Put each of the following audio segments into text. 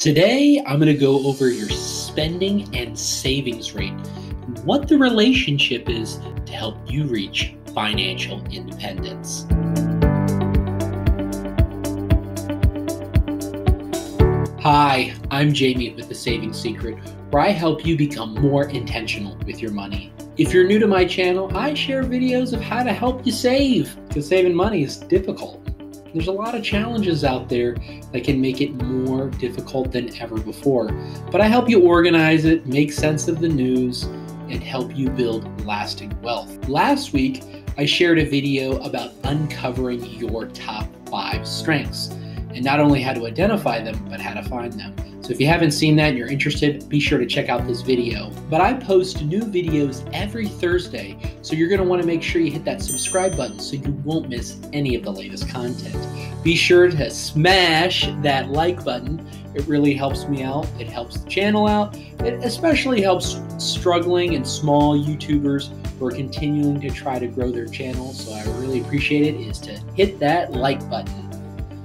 Today, I'm going to go over your spending and savings rate and what the relationship is to help you reach financial independence. Hi, I'm Jamie with The Saving Secret, where I help you become more intentional with your money. If you're new to my channel, I share videos of how to help you save, because saving money is difficult. There's a lot of challenges out there that can make it more difficult than ever before. But I help you organize it, make sense of the news, and help you build lasting wealth. Last week, I shared a video about uncovering your top 5 strengths, and not only how to identify them, but how to find them. So if you haven't seen that and you're interested, be sure to check out this video. But I post new videos every Thursday, so you're gonna wanna make sure you hit that subscribe button so you won't miss any of the latest content. Be sure to smash that like button. It really helps me out. It helps the channel out. It especially helps struggling and small YouTubers who are continuing to try to grow their channel. So I really appreciate it is to hit that like button.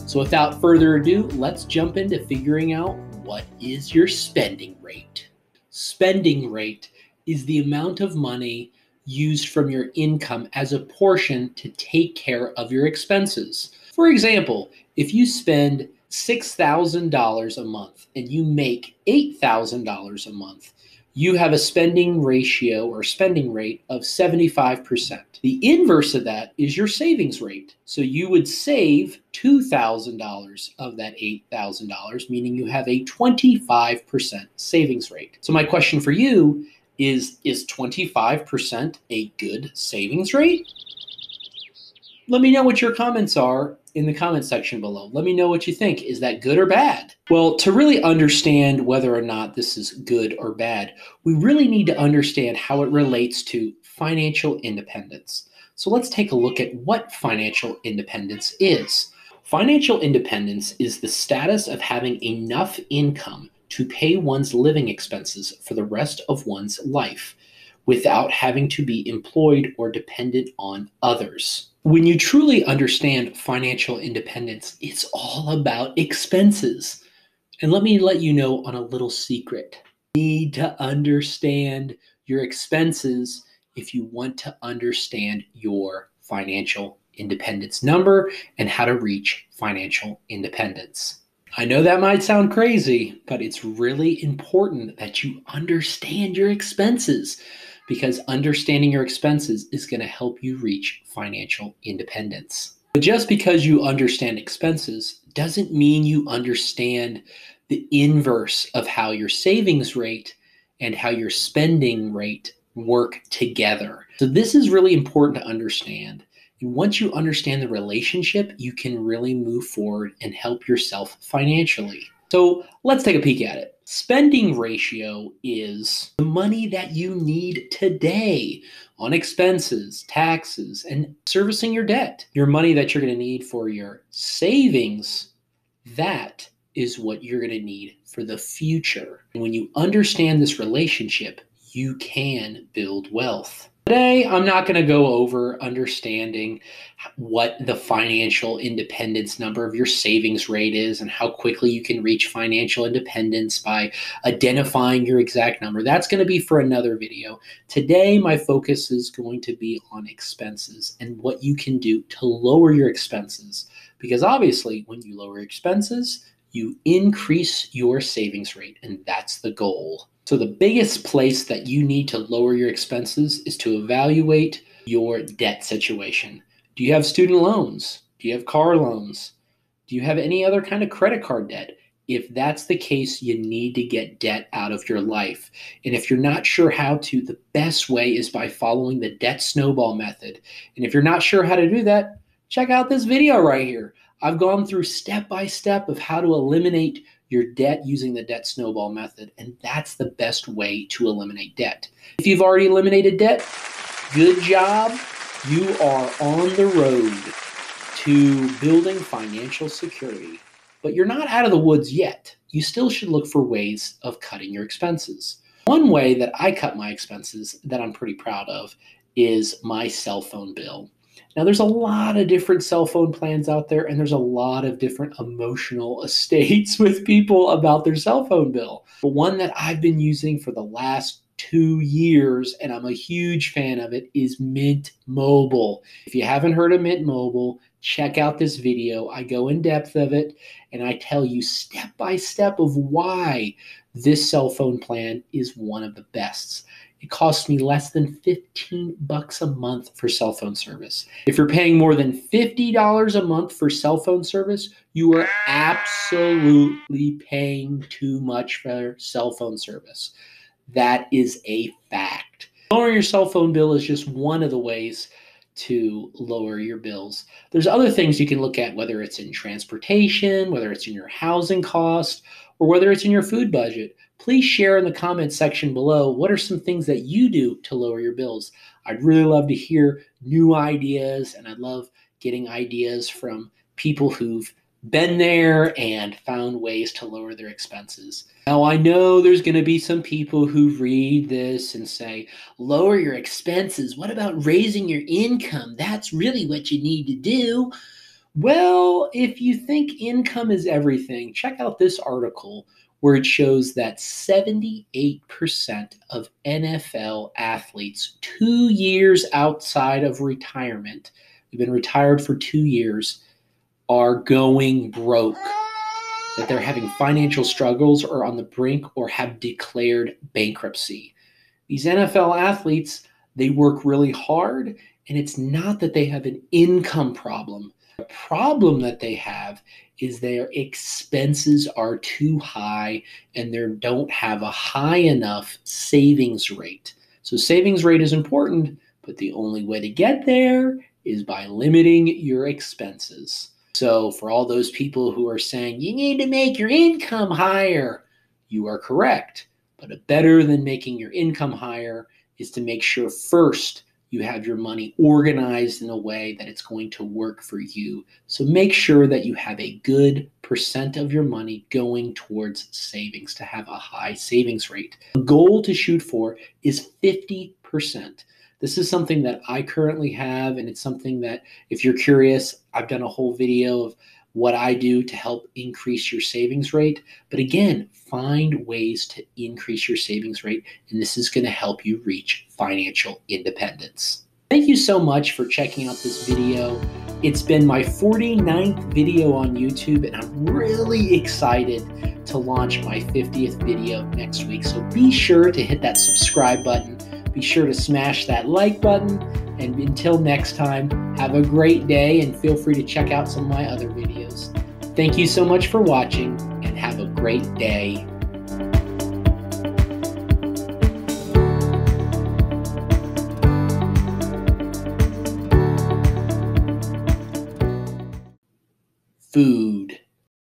So without further ado, let's jump into figuring out what is your spending rate. Spending rate is the amount of money used from your income as a portion to take care of your expenses. For example, if you spend $6,000 a month and you make $8,000 a month, you have a spending ratio or spending rate of 75%. The inverse of that is your savings rate. So you would save $2,000 of that $8,000, meaning you have a 25% savings rate. So my question for you is 25% a good savings rate? Let me know what your comments are in the comment section below. Let me know what you think. Is that good or bad? Well, to really understand whether or not this is good or bad, we really need to understand how it relates to financial independence. So let's take a look at what financial independence is. Financial independence is the status of having enough income to pay one's living expenses for the rest of one's life without having to be employed or dependent on others. When you truly understand financial independence, it's all about expenses. And let me let you know on a little secret. You need to understand your expenses if you want to understand your financial independence number and how to reach financial independence. I know that might sound crazy, but it's really important that you understand your expenses, because understanding your expenses is going to help you reach financial independence. But just because you understand expenses doesn't mean you understand the inverse of how your savings rate and how your spending rate work together. So this is really important to understand. And once you understand the relationship, you can really move forward and help yourself financially. So let's take a peek at it. Spending ratio is the money that you need today on expenses, taxes, and servicing your debt. Your money that you're going to need for your savings, that is what you're going to need for the future. And when you understand this relationship, you can build wealth. Today, I'm not going to go over understanding what the financial independence number of your savings rate is and how quickly you can reach financial independence by identifying your exact number. That's going to be for another video. Today, my focus is going to be on expenses and what you can do to lower your expenses. Because obviously, when you lower expenses, you increase your savings rate, and that's the goal. So the biggest place that you need to lower your expenses is to evaluate your debt situation. Do you have student loans? Do you have car loans? Do you have any other kind of credit card debt? If that's the case, you need to get debt out of your life. And if you're not sure how to, the best way is by following the debt snowball method. And if you're not sure how to do that, check out this video right here. I've gone through step by step of how to eliminate your debt using the debt snowball method, and that's the best way to eliminate debt. If you've already eliminated debt, good job. You are on the road to building financial security, but you're not out of the woods yet. You still should look for ways of cutting your expenses. One way that I cut my expenses that I'm pretty proud of is my cell phone bill. Now, there's a lot of different cell phone plans out there, and there's a lot of different emotional states with people about their cell phone bill. But one that I've been using for the last 2 years, and I'm a huge fan of it, is Mint Mobile. If you haven't heard of Mint Mobile, check out this video. I go in depth of it, and I tell you step by step of why this cell phone plan is one of the best. It costs me less than $15 a month for cell phone service. If you're paying more than $50 a month for cell phone service, you are absolutely paying too much for cell phone service. That is a fact. Lowering your cell phone bill is just one of the ways to lower your bills. There's other things you can look at, whether it's in transportation, whether it's in your housing cost, or whether it's in your food budget. Please share in the comments section below what are some things that you do to lower your bills. I'd really love to hear new ideas, and I'd love getting ideas from people who've been there and found ways to lower their expenses. Now, I know there's going to be some people who read this and say, lower your expenses. What about raising your income? That's really what you need to do. Well, if you think income is everything, check out this article where it shows that 78% of NFL athletes 2 years outside of retirement, they've been retired for 2 years, are going broke, that they're having financial struggles or on the brink or have declared bankruptcy. These NFL athletes, they work really hard, and it's not that they have an income problem. The problem that they have is their expenses are too high and they don't have a high enough savings rate. So savings rate is important, but the only way to get there is by limiting your expenses. So for all those people who are saying you need to make your income higher, you are correct. But better than making your income higher is to make sure first you have your money organized in a way that it's going to work for you. So make sure that you have a good percent of your money going towards savings to have a high savings rate. The goal to shoot for is 50%. This is something that I currently have, and it's something that, if you're curious, I've done a whole video of what I do to help increase your savings rate. But again, find ways to increase your savings rate, and this is going to help you reach financial independence. Thank you so much for checking out this video. It's been my 49th video on YouTube, and I'm really excited to launch my 50th video next week. So be sure to hit that subscribe button. Be sure to smash that like button. And until next time, have a great day, and feel free to check out some of my other videos. Thank you so much for watching, and have a great day. Food.